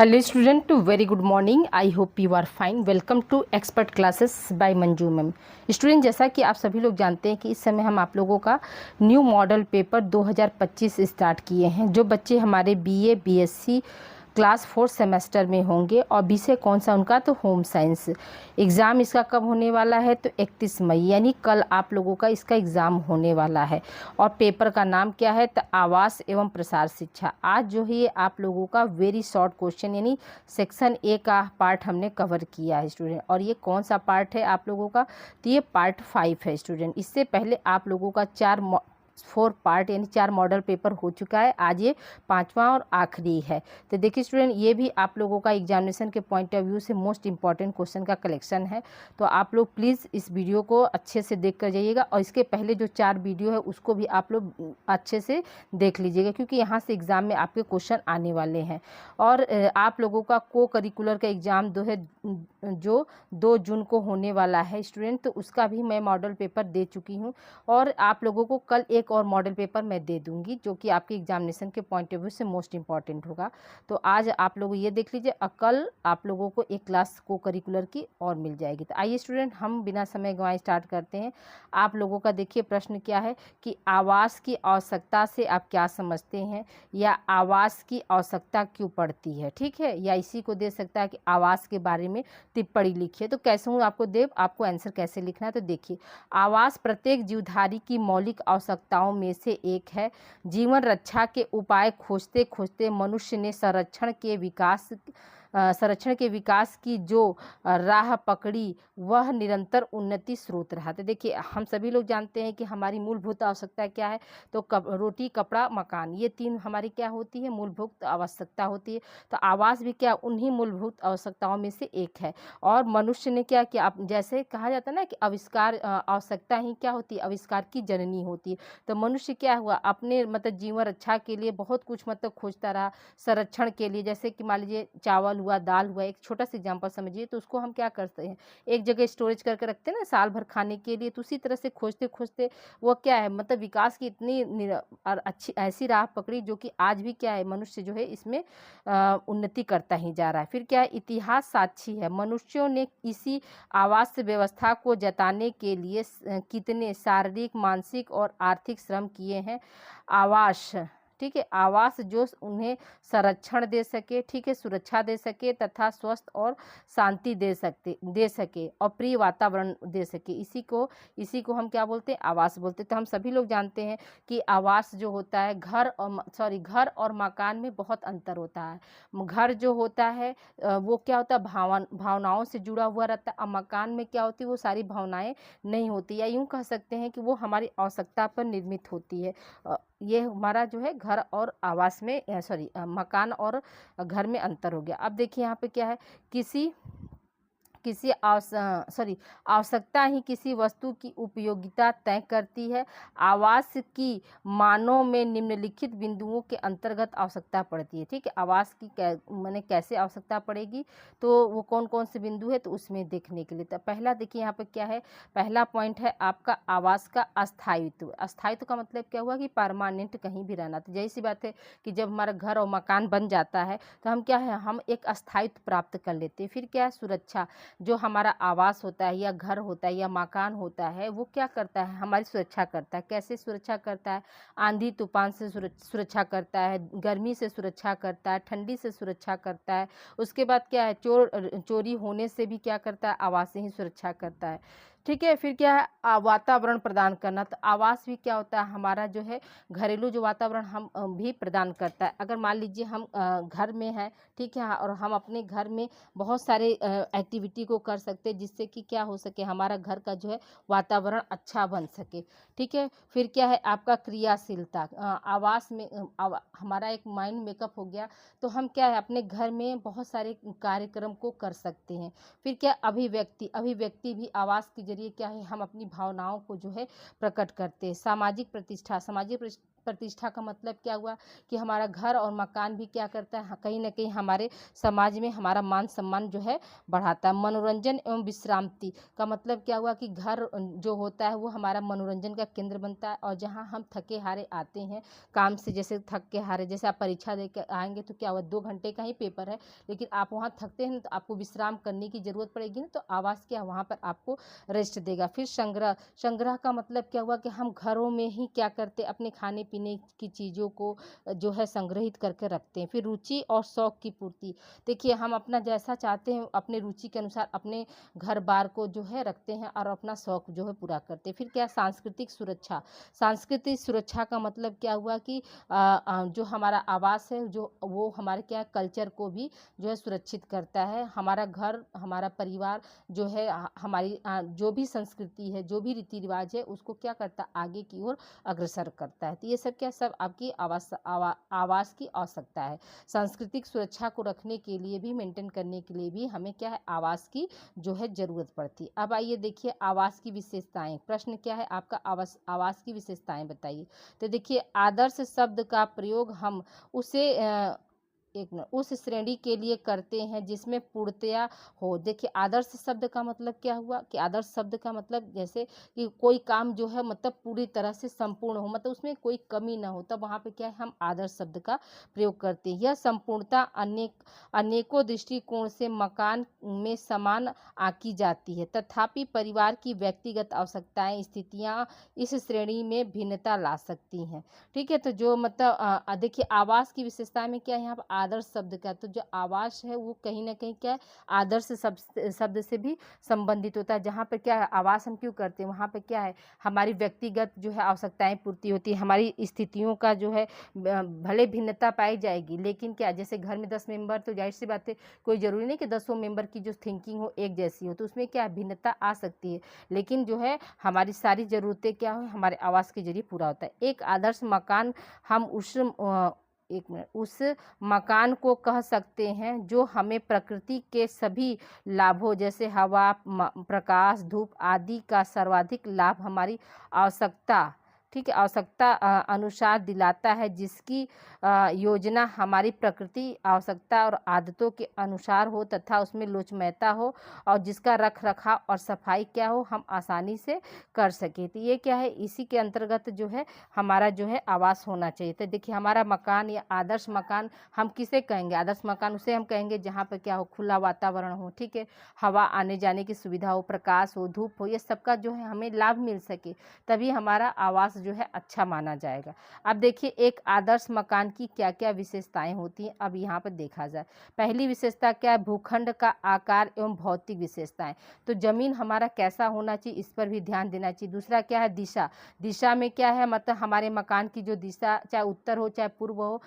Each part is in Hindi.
Hello student, very good morning. I hope you are fine. Welcome to expert classes by Manju ma'am. Student, जैसा कि आप सभी लोग जानते हैं कि इस समय हम आप लोगों का न्यू मॉडल पेपर 2025 स्टार्ट किए हैं। जो बच्चे हमारे बीए बीएससी क्लास 4 सेमेस्टर में होंगे और विषय कौन सा उनका, तो होम साइंस। एग्ज़ाम इसका कब होने वाला है, तो 31 मई यानी कल आप लोगों का इसका एग्ज़ाम होने वाला है। और पेपर का नाम क्या है, तो आवास एवं प्रसार शिक्षा। आज जो है ये आप लोगों का वेरी शॉर्ट क्वेश्चन यानी सेक्शन ए का पार्ट हमने कवर किया है स्टूडेंट। और ये कौन सा पार्ट है आप लोगों का, तो ये पार्ट 5 है स्टूडेंट। इससे पहले आप लोगों का 4 पार्ट यानी 4 मॉडल पेपर हो चुका है। आज ये 5वां और आखिरी है। तो देखिए स्टूडेंट, ये भी आप लोगों का एग्जामिनेशन के पॉइंट ऑफ व्यू से मोस्ट इंपॉर्टेंट क्वेश्चन का कलेक्शन है। तो आप लोग प्लीज़ इस वीडियो को अच्छे से देख कर जाइएगा और इसके पहले जो 4 वीडियो है उसको भी आप लोग अच्छे से देख लीजिएगा, क्योंकि यहाँ से एग्ज़ाम में आपके क्वेश्चन आने वाले हैं। और आप लोगों का को करिकुलर का एग्ज़ाम जो 2 जून को होने वाला है स्टूडेंट, तो उसका भी मैं मॉडल पेपर दे चुकी हूँ। और आप लोगों को कल एक और मॉडल पेपर मैं दे दूंगी जो कि आपके एग्जामिनेशन के पॉइंट ऑफ व्यू से मोस्ट इंपॉर्टेंट होगा। तो आज आप लोग ये देख लीजिए और कल आप लोगों को एक क्लास को करिकुलर की और मिल जाएगी। तो आइए स्टूडेंट, हम बिना समय गंवाए स्टार्ट करते हैं। आप लोगों का देखिए प्रश्न क्या है कि आवास की आवश्यकता से आप क्या समझते हैं, या आवास की आवश्यकता क्यों पड़ती है, ठीक है। या इसी को दे सकता है कि आवास के बारे में टिप्पणी लिखिए। तो कैसे हूँ आपको आपको आंसर कैसे लिखना है, तो देखिए आवास प्रत्येक जीवधारी की मौलिक आवश्यकताओं में से एक है। जीवन रक्षा के उपाय खोजते खोजते मनुष्य ने संरक्षण के विकास की जो राह पकड़ी वह निरंतर उन्नति स्रोत रहा। तो देखिए हम सभी लोग जानते हैं कि हमारी मूलभूत आवश्यकता क्या है, तो रोटी कपड़ा मकान, ये 3 हमारी क्या होती है, मूलभूत आवश्यकता होती है। तो आवास भी क्या उन्हीं मूलभूत आवश्यकताओं में से एक है। और मनुष्य ने क्या किया, जैसे कहा जाता है ना कि आविष्कार आवश्यकता ही क्या होती है, आविष्कार की जननी होती है। तो मनुष्य क्या हुआ, अपने मतलब जीवन रक्षा के लिए बहुत कुछ मतलब खोजता रहा। संरक्षण के लिए जैसे कि मान लीजिए चावल हुआ, दाल हुआ, एक छोटा सा एग्जाम्पल समझिए, तो उसको हम क्या करते हैं, एक जगह स्टोरेज करके रखते हैं ना साल भर खाने के लिए। तो उसी तरह से खोजते खोजते वो क्या है, मतलब विकास की इतनी और अच्छी ऐसी राह पकड़ी जो कि आज भी क्या है, मनुष्य जो है इसमें उन्नति करता ही जा रहा है। फिर क्या है, इतिहास साक्षी है, मनुष्यों ने इसी आवास व्यवस्था को जताने के लिए कितने शारीरिक, मानसिक और आर्थिक श्रम किए हैं। आवास, ठीक है, आवास जो उन्हें संरक्षण दे सके, ठीक है, सुरक्षा दे सके तथा स्वस्थ और शांति दे सके और प्रिय वातावरण दे सके, इसी को हम क्या बोलते हैं, आवास बोलते हैं। तो हम सभी लोग जानते हैं कि आवास जो होता है घर और मकान में बहुत अंतर होता है। घर जो होता है वो क्या होता है, भावनाओं से जुड़ा हुआ रहता है। और मकान में क्या होती है, वो सारी भावनाएं नहीं होती, या यूं कह सकते हैं कि वो हमारी आवश्यकता पर निर्मित होती है। ये हमारा जो है घर और आवास में मकान और घर में अंतर हो गया। अब देखिए यहाँ पे क्या है, आवश्यकता ही किसी वस्तु की उपयोगिता तय करती है। आवास की मानों में निम्नलिखित बिंदुओं के अंतर्गत आवश्यकता पड़ती है, ठीक है। आवास की माने कैसे आवश्यकता पड़ेगी, तो वो कौन कौन से बिंदु है, तो उसमें देखने के लिए तो पहला देखिए यहाँ पे क्या है, पहला पॉइंट है आपका आवास का अस्थायित्व। अस्थायित्व का मतलब क्या हुआ कि परमानेंट कहीं भी रहना। तो यही सी बात है कि जब हमारा घर और मकान बन जाता है तो हम क्या है, हम एक अस्थायित्व प्राप्त कर लेते हैं। फिर क्या है, सुरक्षा। जो हमारा आवास होता है या घर होता है या मकान होता है, वो क्या करता है, हमारी सुरक्षा करता है। कैसे सुरक्षा करता है, आंधी तूफान से सुरक्षा करता है, गर्मी से सुरक्षा करता है, ठंडी से सुरक्षा करता है। उसके बाद क्या है, चोरी होने से भी क्या करता है, आवास ही सुरक्षा करता है, ठीक है। फिर क्या है, वातावरण प्रदान करना। तो आवास भी क्या होता है, हमारा जो है घरेलू जो वातावरण हम भी प्रदान करता है। अगर मान लीजिए हम घर में हैं, ठीक है, और हम अपने घर में बहुत सारे एक्टिविटी को कर सकते हैं जिससे कि क्या हो सके, हमारा घर का जो है वातावरण अच्छा बन सके, ठीक है। फिर क्या है आपका क्रियाशीलता। आवास में हमारा एक माइंड मेकअप हो गया, तो हम क्या है अपने घर में बहुत सारे कार्यक्रम को कर सकते हैं। फिर क्या, अभिव्यक्ति भी आवास के जरिए क्या है, हम अपनी भावनाओं को जो है प्रकट करते हैं। सामाजिक प्रतिष्ठा, प्रतिष्ठा का मतलब क्या हुआ कि हमारा घर और मकान भी क्या करता है, कहीं ना कहीं हमारे समाज में हमारा मान सम्मान जो है बढ़ाता है। मनोरंजन एवं विश्रांति का मतलब क्या हुआ कि घर जो होता है वो हमारा मनोरंजन का केंद्र बनता है, और जहाँ हम थके हारे आते हैं काम से, जैसे थक के हारे, जैसे आप परीक्षा दे के आएंगे तो क्या हुआ 2 घंटे का ही पेपर है, लेकिन आप वहाँ थकते हैं तो आपको विश्राम करने की जरूरत पड़ेगी ना, तो आवास क्या वहाँ पर आपको रेस्ट देगा। फिर संग्रह, संग्रह का मतलब क्या हुआ कि हम घरों में ही क्या करते, अपने खाने पीने की चीज़ों को जो है संग्रहित करके रखते हैं। फिर रुचि और शौक की पूर्ति, देखिए हम अपना जैसा चाहते हैं अपने रुचि के अनुसार अपने घर बार को जो है रखते हैं और अपना शौक जो है पूरा करते हैं। फिर क्या, सांस्कृतिक सुरक्षा, सांस्कृतिक सुरक्षा का मतलब क्या हुआ कि जो हमारा आवास है जो वो हमारे क्या कल्चर को भी जो है सुरक्षित करता है। हमारा घर, हमारा परिवार जो है हमारी जो भी संस्कृति है, जो भी रीति रिवाज है, उसको क्या करता है आगे की ओर अग्रसर करता है। तो ये सब क्या, सब आपकी आवास की आवश्यकता है। सांस्कृतिक सुरक्षा को रखने के लिए भी, मेंटेन करने के लिए भी हमें क्या है आवास की जो है जरूरत पड़ती है। अब आइए देखिए आवास की विशेषताएं। प्रश्न क्या है आपका, आवास की विशेषताएं बताइए। तो देखिए आदर्श शब्द का प्रयोग हम उसे एक मिनट उस श्रेणी के लिए करते हैं जिसमें पूर्णतया हो। देखिए आदर्श शब्द का मतलब क्या हुआ कि आदर्श शब्द का मतलब जैसे कि कोई काम जो है मतलब पूरी तरह से संपूर्ण हो, मतलब उसमें कोई कमी ना हो, तब वहाँ पे क्या है हम आदर्श शब्द का प्रयोग करते हैं। यह संपूर्णता अनेकों दृष्टिकोण से मकान में समान आंकी जाती है, तथापि परिवार की व्यक्तिगत आवश्यकताएं, स्थितियां इस श्रेणी में भिन्नता ला सकती हैं। ठीक है, तो जो मतलब देखिए आवास की विशेषता में क्या है यहाँ पर आदर्श शब्द का, तो जो आवास है वो कहीं ना कहीं क्या है आदर्श शब्द से भी संबंधित होता है। जहाँ पर क्या है आवास हम क्यों करते हैं, वहाँ पर क्या है हमारी व्यक्तिगत जो है आवश्यकताएं पूर्ति होती है, हमारी स्थितियों का जो है भले भिन्नता पाई जाएगी, लेकिन क्या जैसे घर में 10 मेंबर, तो जाहिर सी बात है कोई ज़रूरी नहीं कि 10 मेंबर की जो थिंकिंग हो एक जैसी हो, तो उसमें क्या भिन्नता आ सकती है, लेकिन जो है हमारी सारी ज़रूरतें क्या हो हमारे आवास के जरिए पूरा होता है। एक आदर्श मकान हम उस मकान को कह सकते हैं जो हमें प्रकृति के सभी लाभों जैसे हवा, प्रकाश, धूप आदि का सर्वाधिक लाभ हमारी आवश्यकता, ठीक है, आवश्यकता अनुसार दिलाता है, जिसकी योजना हमारी प्रकृति, आवश्यकता और आदतों के अनुसार हो तथा उसमें लोचमयता हो, और जिसका रख रखाव और सफाई क्या हो हम आसानी से कर सके। तो ये क्या है, इसी के अंतर्गत जो है हमारा जो है आवास होना चाहिए। तो देखिए हमारा मकान या आदर्श मकान हम किसे कहेंगे, आदर्श मकान उसे हम कहेंगे जहाँ पर क्या हो खुला वातावरण हो, ठीक है, हवा आने जाने की सुविधा हो, प्रकाश हो, धूप हो, ये सबका जो है हमें लाभ मिल सके, तभी हमारा आवास जो है अच्छा माना जाएगा। अब देखिए एक आदर्श मकान की क्या क्या विशेषताएं होती हैं, अब यहाँ पर देखा जाए। पहली विशेषता क्या है, भूखंड का आकार एवं भौतिक विशेषताएं, तो जमीन हमारा कैसा होना चाहिए इस पर भी ध्यान देना चाहिए। दूसरा क्या है, दिशा, दिशा में क्या है मतलब हमारे मकान की जो दिशा, चाहे उत्तर हो चाहे पूर्व हो,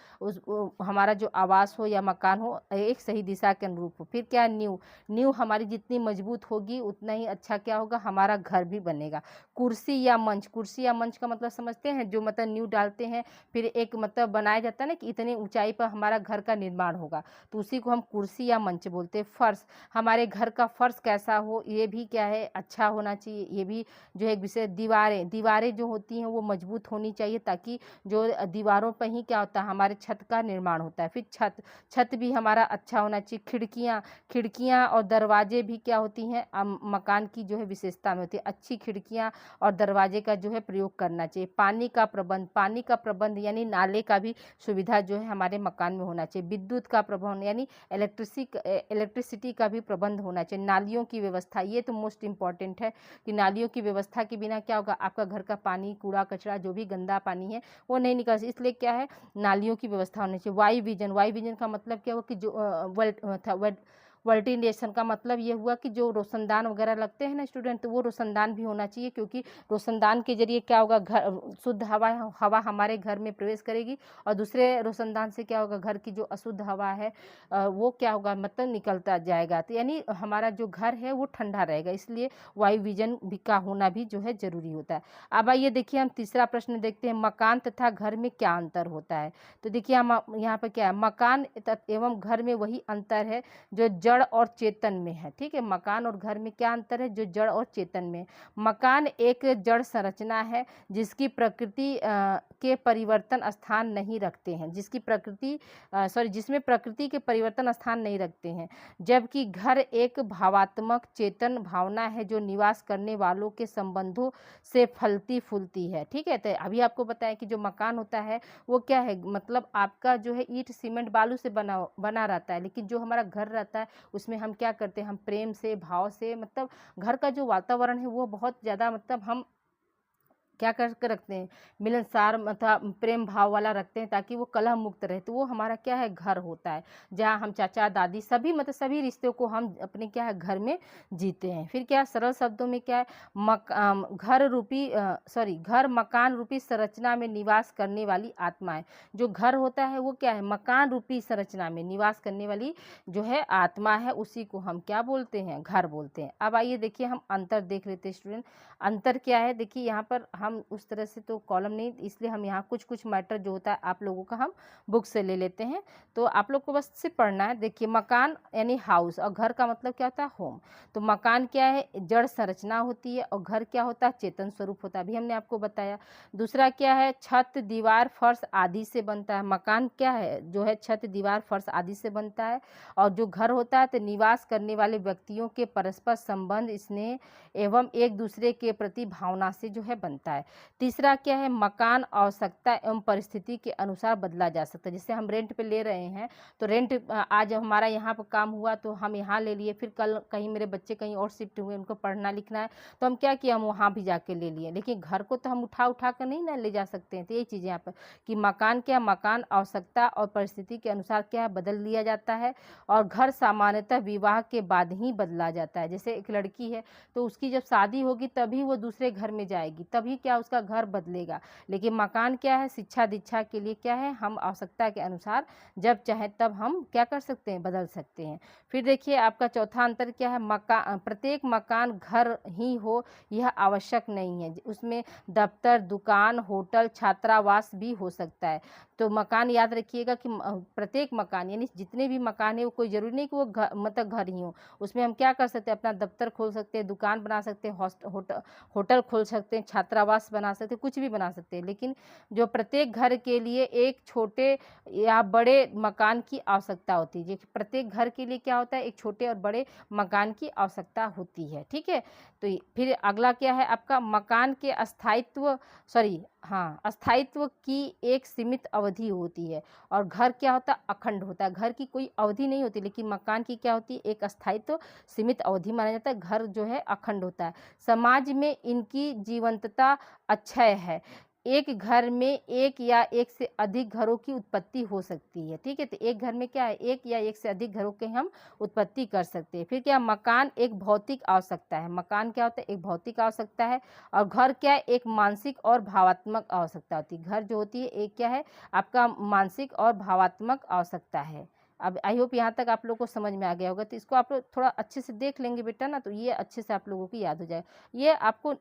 हमारा जो आवास हो या मकान हो एक सही दिशा के अनुरूप हो। फिर क्या है, नींव, नींव हमारी जितनी मजबूत होगी उतना ही अच्छा क्या होगा हमारा घर भी बनेगा। कुर्सी या मंच, कुर्सी या मंच का मतलब समझते हैं, जो मतलब नींव डालते हैं फिर एक मतलब बनाया जाता है ना कि इतनी ऊंचाई पर हमारा घर का निर्माण होगा, तो उसी को हम कुर्सी या मंच बोलते हैं। फर्श, हमारे घर का फर्श कैसा हो ये भी क्या है अच्छा होना चाहिए, ये भी जो है एक विषय। दीवारें, दीवारें जो होती हैं वो मजबूत होनी चाहिए, ताकि जो दीवारों पर ही क्या होता है हमारे छत का निर्माण होता है। फिर छत, छत भी हमारा अच्छा होना चाहिए। खिड़कियाँ, खिड़कियाँ और दरवाजे भी क्या होती हैं मकान की जो है विशेषता में होती है, अच्छी खिड़कियाँ और दरवाजे का जो है प्रयोग करना चाहिए। पानी का प्रबंध, पानी का प्रबंध यानी नाले का भी सुविधा जो है हमारे मकान में होना चाहिए। विद्युत का प्रबंध यानी इलेक्ट्रिसिटी का भी प्रबंध होना चाहिए। नालियों की व्यवस्था, ये तो मोस्ट इम्पॉर्टेंट है कि नालियों की व्यवस्था के बिना क्या होगा आपका घर का पानी, कूड़ा कचरा जो भी गंदा पानी है वो नहीं निकल सकता, इसलिए क्या है नालियों की व्यवस्था होनी चाहिए। वायु विजन, वायु विजन का मतलब क्या हुआ कि जो वेंटिलेशन का मतलब ये हुआ कि जो रोशनदान वगैरह लगते हैं ना स्टूडेंट, तो वो रोशनदान भी होना चाहिए, क्योंकि रोशनदान के जरिए क्या होगा घर शुद्ध हवा हमारे घर में प्रवेश करेगी, और दूसरे रोशनदान से क्या होगा घर की जो अशुद्ध हवा है वो क्या होगा मतलब निकलता जाएगा, तो यानी हमारा जो घर है वो ठंडा रहेगा, इसलिए वायु विजन भी का होना भी जो है जरूरी होता है। अब आइए देखिए हम तीसरा प्रश्न देखते हैं, मकान तथा घर में क्या अंतर होता है। तो देखिए हम यहाँ पर क्या है, मकान एवं घर में वही अंतर है जो जड़ जड़ और चेतन में है। ठीक है, मकान और घर में क्या अंतर है, जो जड़ और चेतन में। मकान एक जड़ संरचना है जिसकी प्रकृति के परिवर्तन स्थान नहीं रखते हैं, जिसमें प्रकृति के परिवर्तन स्थान नहीं रखते हैं, जबकि घर एक भावात्मक चेतन भावना है जो निवास करने वालों के संबंधों से फलती फूलती है। ठीक है, तो अभी आपको बताया कि जो मकान होता है वो क्या है, मतलब आपका जो है ईंट सीमेंट बालू से बना रहता है, लेकिन जो हमारा घर रहता है उसमें हम क्या करते हैं, हम प्रेम से भाव से, मतलब घर का जो वातावरण है वो बहुत ज़्यादा, मतलब हम क्या करके रखते हैं, मिलनसार मतलब प्रेम भाव वाला रखते हैं ताकि वो कलह मुक्त रहे। तो वो हमारा क्या है, घर होता है, जहाँ हम चाचा दादी सभी मतलब सभी रिश्तों को हम अपने क्या है घर में जीते हैं। फिर क्या, सरल शब्दों में क्या है, घर मकान रूपी संरचना में निवास करने वाली आत्मा है। जो घर होता है वो क्या है, मकान रूपी संरचना में निवास करने वाली जो है आत्मा है, उसी को हम क्या बोलते हैं, घर बोलते हैं। अब आइए देखिए हम अंतर देख लेते हैं स्टूडेंट। अंतर क्या है, देखिए यहाँ पर हम उस तरह से तो कॉलम नहीं, इसलिए हम यहाँ कुछ कुछ मैटर जो होता है आप लोगों का हम बुक से ले लेते हैं, तो आप लोग को बस से पढ़ना है। देखिए मकान यानी हाउस, और घर का मतलब क्या होता है, होम। तो मकान क्या है, जड़ संरचना होती है, और घर क्या होता है, चेतन स्वरूप होता है, अभी हमने आपको बताया। दूसरा क्या है, छत दीवार फर्श आदि से बनता है। मकान क्या है, जो है छत दीवार फर्श आदि से बनता है, और जो घर होता है तो निवास करने वाले व्यक्तियों के परस्पर संबंध, स्नेह एवं एक दूसरे के प्रति भावना से जो है बनता है। तीसरा क्या है, मकान आवश्यकता एवं परिस्थिति के अनुसार बदला जा सकता है। जैसे हम रेंट पे ले रहे हैं, तो रेंट आज हमारा यहाँ पर काम हुआ तो हम यहाँ ले लिए, फिर कल कहीं मेरे बच्चे कहीं और शिफ्ट हुए, उनको पढ़ना लिखना है, तो हम क्या किया, हम वहाँ भी जाके ले लिए। लेकिन घर को तो हम उठा उठा कर नहीं ना ले जा सकते हैं। तो यही चीज़ें यहाँ पर कि मकान क्या, मकान आवश्यकता और परिस्थिति के अनुसार क्या है, बदल लिया जाता है, और घर सामान्यतः विवाह के बाद ही बदला जाता है। जैसे एक लड़की है तो उसकी जब शादी होगी तभी वो दूसरे घर में जाएगी, तभी क्या उसका घर बदलेगा। लेकिन मकान क्या है, शिक्षा दीक्षा के लिए क्या है, हम आवश्यकता के अनुसार जब चाहे तब हम क्या कर सकते हैं, बदल सकते हैं। फिर देखिए आपका चौथा अंतर क्या है, प्रत्येक मकान घर ही हो यह आवश्यक नहीं है, उसमें दफ्तर दुकान होटल छात्रावास भी हो सकता है। तो मकान याद रखिएगा कि प्रत्येक मकान यानी जितने भी मकान है वो कोई ज़रूरी नहीं कि वो मतलब घर ही हो, उसमें हम क्या कर सकते हैं, अपना दफ्तर खोल सकते हैं, दुकान बना सकते हैं, होटल खोल सकते हैं, छात्रावास बना सकते हैं, कुछ भी बना सकते हैं। लेकिन जो प्रत्येक घर के लिए एक छोटे या बड़े मकान की आवश्यकता होती है, प्रत्येक घर के लिए क्या होता है, एक छोटे और बड़े मकान की आवश्यकता होती है। ठीक है, तो फिर अगला क्या है आपका, मकान के अस्थायित्व की एक सीमित अवधि होती है, और घर क्या होता है, अखंड होता है। घर की कोई अवधि नहीं होती, लेकिन मकान की क्या होती है, एक अस्थायित्व सीमित अवधि माना जाता है, घर जो है अखंड होता है। समाज में इनकी जीवंतता अक्षय है, एक घर में एक या एक से अधिक घरों की उत्पत्ति हो सकती है। ठीक है, तो एक घर में क्या है, एक या एक से अधिक घरों के हम उत्पत्ति कर सकते हैं। फिर क्या, मकान एक भौतिक आवश्यकता है, मकान क्या होता है, एक भौतिक आवश्यकता है, और घर क्या है, एक मानसिक और भावात्मक आवश्यकता होती है। घर जो होती है एक क्या है, आपका मानसिक और भावात्मक आवश्यकता है। अब आई होप यहाँ तक आप लोग को समझ में आ गया होगा, तो इसको आप लोग थोड़ा अच्छे से देख लेंगे बेटा ना, तो ये अच्छे से आप लोगों की याद हो जाएगा। ये आपको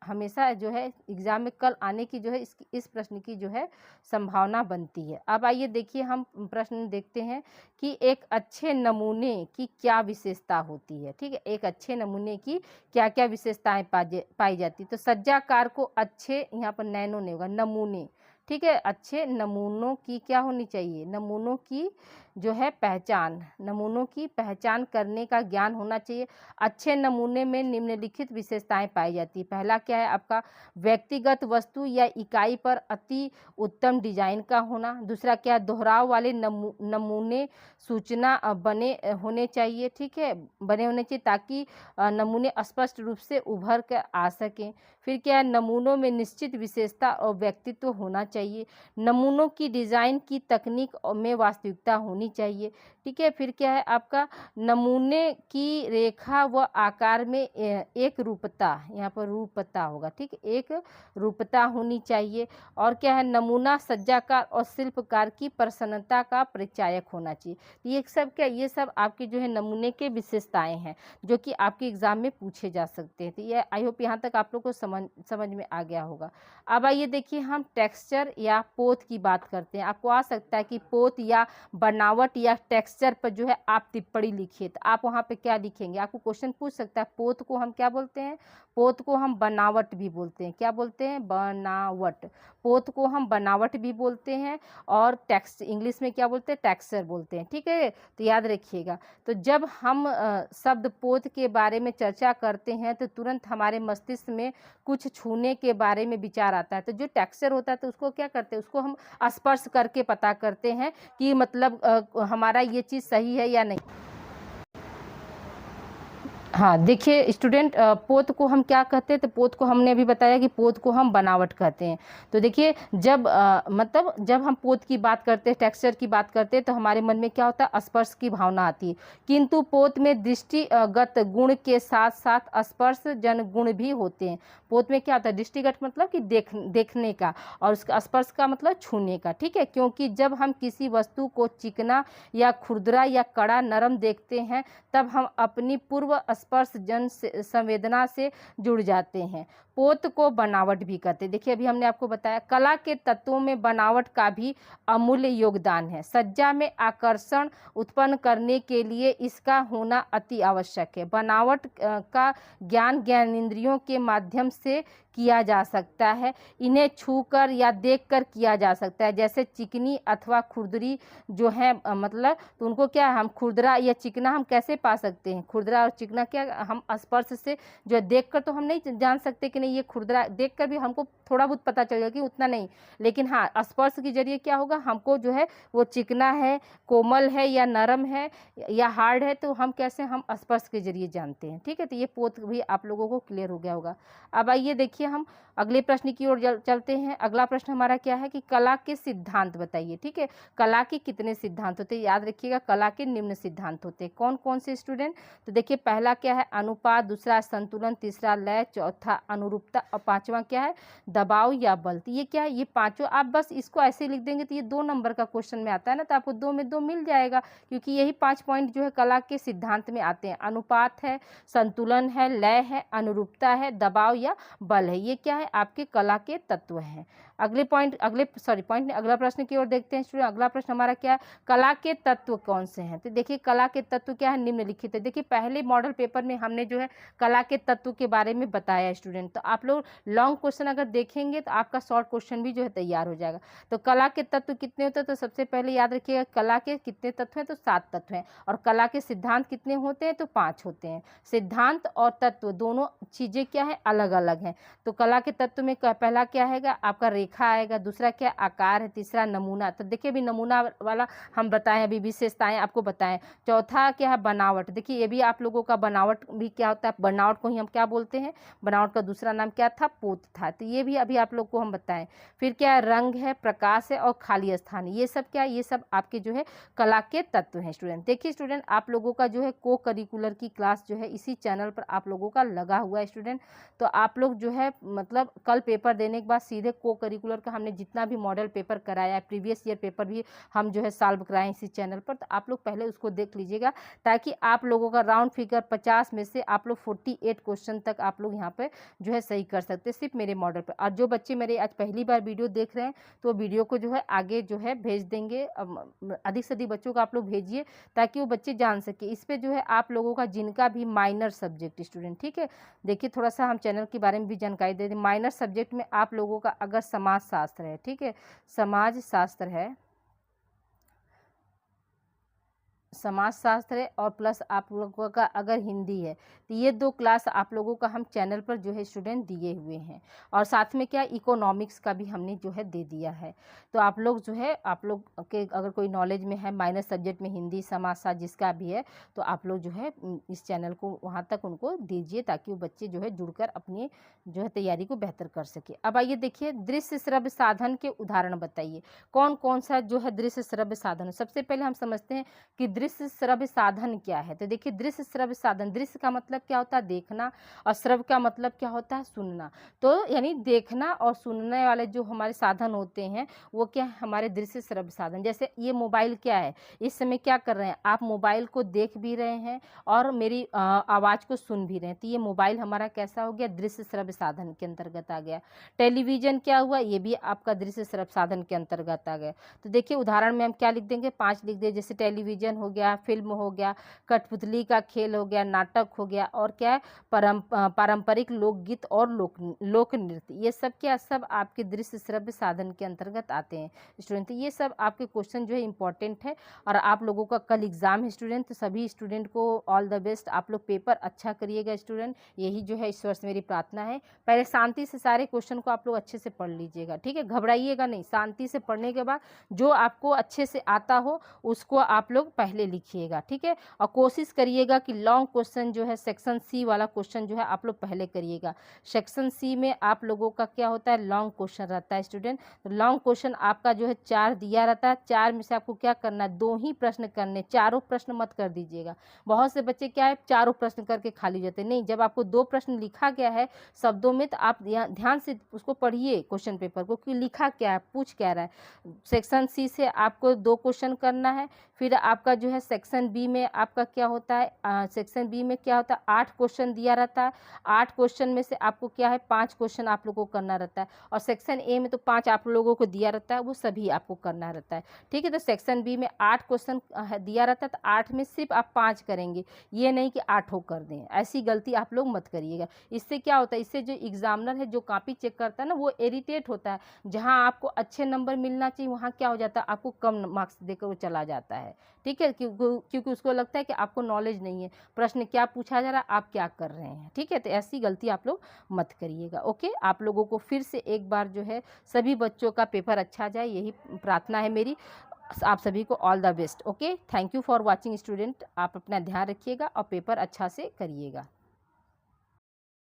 हमेशा जो है एग्जाम में कल आने की जो है इस प्रश्न की जो है संभावना बनती है। अब आइए देखिए हम प्रश्न देखते हैं कि एक अच्छे नमूने की क्या विशेषता होती है। ठीक है, एक अच्छे नमूने की क्या क्या विशेषताएं पाई जाती। तो सज्जाकार को अच्छे, यहाँ पर नैनो नहीं होगा, नमूने। ठीक है, अच्छे नमूनों की क्या होनी चाहिए, नमूनों की जो है पहचान, नमूनों की पहचान करने का ज्ञान होना चाहिए। अच्छे नमूने में निम्नलिखित विशेषताएं पाई जाती है। पहला क्या है आपका, व्यक्तिगत वस्तु या इकाई पर अति उत्तम डिजाइन का होना। दूसरा क्या, दोहराव वाले नमूने सूचना बने होने चाहिए। ठीक है, बने होने चाहिए ताकि नमूने स्पष्ट रूप से उभर कर आ सकें। फिर क्या है, नमूनों में निश्चित विशेषता और व्यक्तित्व होना चाहिए। नमूनों की डिज़ाइन की तकनीक में वास्तविकता होनी चाहिए। ठीक है, फिर क्या है आपका, नमूने की रेखा व आकार में एक रूपता, यहाँ पर रूपता होगा। ठीक है, एक रूपता होनी चाहिए। और क्या है, नमूना सज्जाकार और शिल्पकार की प्रसन्नता का परिचायक होना चाहिए। तो ये सब क्या, ये सब आपके जो है नमूने के विशेषताएं हैं जो कि आपके एग्जाम में पूछे जा सकते हैं। तो ये आई होप यहाँ तक आप लोग को समझ में आ गया होगा। अब आइए देखिए हम टेक्सचर या पोत की बात करते हैं। आपको आ सकता है कि पोत या बनावट या टेक्सचर टेक्सचर पर जो है आप टिप्पणी लिखिए। तो आप वहाँ पे क्या लिखेंगे, आपको क्वेश्चन पूछ सकता है। पोत को हम क्या बोलते हैं, पोत को हम बनावट भी बोलते हैं। क्या बोलते हैं, बनावट। पोत को हम बनावट भी बोलते हैं और टेक्स्ट इंग्लिश में क्या बोलते हैं, टेक्सचर बोलते हैं। ठीक है, तो याद रखिएगा। तो जब हम शब्द पोत के बारे में चर्चा करते हैं तो तुरंत हमारे मस्तिष्क में कुछ छूने के बारे में विचार आता है। तो जो टेक्सचर होता है तो उसको क्या करते हैं, उसको हम स्पर्श करके पता करते हैं कि मतलब हमारा ये चीज़ सही है या नहीं। हाँ देखिए स्टूडेंट, पोत को हम क्या कहते हैं, तो पोत को हमने अभी बताया कि पोत को हम बनावट कहते हैं। तो देखिए जब मतलब जब हम पोत की बात करते हैं, टेक्सचर की बात करते हैं, तो हमारे मन में क्या होता है, स्पर्श की भावना आती है। किंतु पोत में दृष्टिगत गुण के साथ साथ स्पर्श जन गुण भी होते हैं। पोत में क्या होता है, दृष्टिगत मतलब कि देखने का, और उसका स्पर्श का मतलब छूने का। ठीक है, क्योंकि जब हम किसी वस्तु को चिकना या खुरदरा या कड़ा नरम देखते हैं तब हम अपनी पूर्व स्पर्श जन संवेदना से जुड़ जाते हैं। पोत को बनावट भी कहते हैं। देखिए अभी हमने आपको बताया कला के तत्वों में बनावट का भी अमूल्य योगदान है। सज्जा में आकर्षण उत्पन्न करने के लिए इसका होना अति आवश्यक है। बनावट का ज्ञान ज्ञानेंद्रियों के माध्यम से किया जा सकता है। इन्हें छूकर या देखकर किया जा सकता है। जैसे चिकनी अथवा खुरदरी जो है मतलब तो उनको क्या हम खुरदरा या चिकना हम कैसे पा सकते हैं, खुरदरा और चिकना क्या हम स्पर्श से जो है देखकर तो हम नहीं जान सकते कि नहीं ये खुरदरा, देखकर भी हमको थोड़ा बहुत पता चलेगा कि उतना नहीं, लेकिन हाँ स्पर्श के जरिए क्या होगा हमको जो है वो चिकना है, कोमल है या नरम है या हार्ड है, तो हम कैसे हम स्पर्श के जरिए जानते हैं। ठीक है, तो ये पोत भी आप लोगों को क्लियर हो गया होगा। अब आइए देखिए हम अगले प्रश्न की ओर चलते हैं। अगला प्रश्न हमारा क्या है कि कला के सिद्धांत बताइए। ठीक है, कला के कितने सिद्धांत होते हैं, याद रखिएगा कला के निम्न सिद्धांत होते हैं। कौन कौन से स्टूडेंट, तो देखिए पहला क्या है अनुपात, दूसरा संतुलन, तीसरा लय, चौथा अनुरूपता और पांचवा क्या है दबाव या बल। तो ये क्या है, ये पांचों आप बस इसको ऐसे लिख देंगे तो ये 2 नंबर का क्वेश्चन में आता है ना, तो आपको 2 में 2 मिल जाएगा, क्योंकि यही 5 पॉइंट जो है कला के सिद्धांत में आते हैं। अनुपात है, संतुलन है, लय है, अनुरूपता है, दबाव या बल है। ये क्या है आपके कला के तत्व हैं। अगला प्रश्न की ओर देखते हैं स्टूडेंट। अगला प्रश्न हमारा क्या है, कला के तत्व कौन से हैं। तो देखिए कला के तत्व क्या है, निम्नलिखित है। देखिए पहले मॉडल पेपर में हमने जो है कला के तत्व के बारे में बताया स्टूडेंट, तो आप लोग लॉन्ग क्वेश्चन अगर देखेंगे तो आपका शॉर्ट क्वेश्चन भी जो है तैयार हो जाएगा। तो कला के तत्व कितने होते हैं, तो सबसे पहले याद रखिएगा कला के कितने तत्व हैं, तो 7 तत्व हैं। और कला के सिद्धांत कितने होते हैं, तो 5 होते हैं। सिद्धांत और तत्व दोनों चीजें क्या है अलग अलग हैं। तो कला के तत्व में पहला क्या है आपका रेखा आएगा, दूसरा क्या आकार है, तीसरा नमूना। तो देखिए अभी नमूना वाला हम बताएं, अभी विशेषताएं आपको बताएं। चौथा क्या है बनावट, देखिए ये भी आप लोगों का बनावट भी क्या होता है, बनावट को ही हम क्या बोलते हैं, बनावट का दूसरा नाम क्या था, पोत था। तो ये भी अभी आप लोग को हम बताएं। फिर क्या है रंग है, प्रकाश है और खाली स्थान, ये सब क्या है, ये सब आपके जो है कला के तत्व हैं स्टूडेंट। देखिए स्टूडेंट आप लोगों का जो है को करिकुलर की क्लास जो है इसी चैनल पर आप लोगों का लगा हुआ है स्टूडेंट। तो आप लोग जो है मतलब कल पेपर देने के बाद सीधे को करिकुलर का हमने जितना भी मॉडल पेपर कराया है, प्रीवियस ईयर पेपर भी हम जो है सॉल्व कराएं इसी चैनल पर, तो आप लोग पहले उसको देख लीजिएगा, ताकि आप लोगों का राउंड फिगर 50 में से आप लोग 48 क्वेश्चन तक आप लोग यहाँ पे जो है सही कर सकते हैं सिर्फ मेरे मॉडल पर। और जो बच्चे मेरे आज पहली बार वीडियो देख रहे हैं तो वीडियो को जो है आगे जो है भेज देंगे, अधिक से अधिक बच्चों को आप लोग भेजिए ताकि वो बच्चे जान सके। इस पर जो है आप लोगों का जिनका भी माइनर सब्जेक्ट स्टूडेंट, ठीक है, देखिए थोड़ा सा हम चैनल के बारे में भी जानकारी दे दें। माइनर सब्जेक्ट में आप लोगों का अगर समाज शास्त्र है, ठीक है, समाज शास्त्र है, समाज शास्त्र है और प्लस आप लोगों का अगर हिंदी है, तो ये 2 क्लास आप लोगों का हम चैनल पर जो है स्टूडेंट दिए हुए हैं। और साथ में क्या इकोनॉमिक्स का भी हमने जो है दे दिया है। तो आप लोग जो है आप लोग के अगर कोई नॉलेज में है माइनर सब्जेक्ट में हिंदी समाजशास्त्र जिसका भी है, तो आप लोग जो है इस चैनल को वहाँ तक उनको दीजिए ताकि वो बच्चे जो है जुड़कर अपनी जो है तैयारी को बेहतर कर सके। अब आइए देखिए दृश्य श्रव्य साधन के उदाहरण बताइए, कौन कौन सा जो है दृश्य श्रव्य साधन। सबसे पहले हम समझते हैं कि दृश्य श्रव्य साधन क्या है। तो देखिए दृश्य श्रव्य साधन, दृश्य का मतलब क्या होता है देखना, और श्रव्य का मतलब क्या होता है सुनना। तो यानी देखना और सुनने वाले जो हमारे साधन होते हैं वो क्या है हमारे दृश्य श्रव्य साधन। जैसे ये मोबाइल क्या है, इस समय क्या कर रहे हैं आप, मोबाइल को देख भी रहे हैं और मेरी आवाज़ को सुन भी रहे हैं, तो ये मोबाइल हमारा कैसा हो गया, दृश्य श्रव्य साधन के अंतर्गत आ गया। टेलीविजन क्या हुआ, ये भी आपका दृश्य श्रव्य साधन के अंतर्गत आ गया। तो देखिए उदाहरण में हम क्या लिख देंगे, 5 लिख दें, जैसे टेलीविजन हो गया, फिल्म हो गया, कठपुतली का खेल हो गया, नाटक हो गया, और क्या है पारंपरिक लोकगीत और लोक नृत्य, ये सब क्या सब आपके दृश्य श्रव्य साधन के अंतर्गत आते हैं स्टूडेंट। ये सब आपके क्वेश्चन जो है इंपॉर्टेंट है, और आप लोगों का कल एग्जाम है स्टूडेंट। तो सभी स्टूडेंट को ऑल द बेस्ट, आप लोग पेपर अच्छा करिएगा स्टूडेंट, यही जो है ईश्वर से मेरी प्रार्थना है। पहले शांति से सारे क्वेश्चन को आप लोग अच्छे से पढ़ लीजिएगा, ठीक है, घबराइएगा नहीं, शांति से पढ़ने के बाद जो आपको अच्छे से आता हो उसको आप लोग पहले लिखिएगा, ठीक है। और कोशिश करिएगा कि लॉन्ग क्वेश्चन जो है सेक्शन सी वाला क्वेश्चन जो है आप लोग पहले करिएगा। सेक्शन सी में आप लोगों का क्या होता है, लॉन्ग क्वेश्चन रहता है स्टूडेंट। तो लॉन्ग क्वेश्चन आपका जो है 4 दिया रहता है, 4 में से आपको क्या करना है, 2 ही प्रश्न करने, चारों प्रश्न मत कर दीजिएगा। बहुत से बच्चे क्या है चारों प्रश्न करके खाली जाते, नहीं, जब आपको 2 प्रश्न लिखा गया है शब्दों में तो आप ध्यान से उसको पढ़िए क्वेश्चन पेपर को कि लिखा क्या है, पूछ क्या रहा है। सेक्शन सी से आपको 2 क्वेश्चन करना है। फिर आपका जो है सेक्शन बी में आपका क्या होता है, सेक्शन बी में क्या होता है 8 क्वेश्चन दिया रहता है। 8 क्वेश्चन में से आपको क्या है 5 क्वेश्चन आप लोगों को करना रहता है, और सेक्शन ए में तो 5 आप लोगों को दिया रहता है, वो सभी आपको करना रहता है, ठीक है। तो सेक्शन बी में 8 क्वेश्चन दिया रहता है, तो 8 में सिर्फ आप 5 करेंगे, ये नहीं कि 8 कर दें, ऐसी गलती आप लोग मत करिएगा। इससे क्या होता है, इससे जो एग्जामिनर है जो कॉपी चेक करता है ना वो इरिटेट होता है। जहां आपको अच्छे नंबर मिलना चाहिए वहां क्या हो जाता है, आपको कम मार्क्स देकर वो चला जाता है, ठीक है, क्योंकि उसको लगता है कि आपको नॉलेज नहीं है, प्रश्न क्या पूछा जा रहा है, आप क्या कर रहे हैं, ठीक है। तो ऐसी गलती आप लोग मत करिएगा, ओके। आप लोगों को फिर से एक बार जो है सभी बच्चों का पेपर अच्छा जाए, यही प्रार्थना है मेरी। आप सभी को all the best, okay. Thank you for watching student. आप अपना ध्यान रखिएगा और पेपर अच्छा से करिएगा।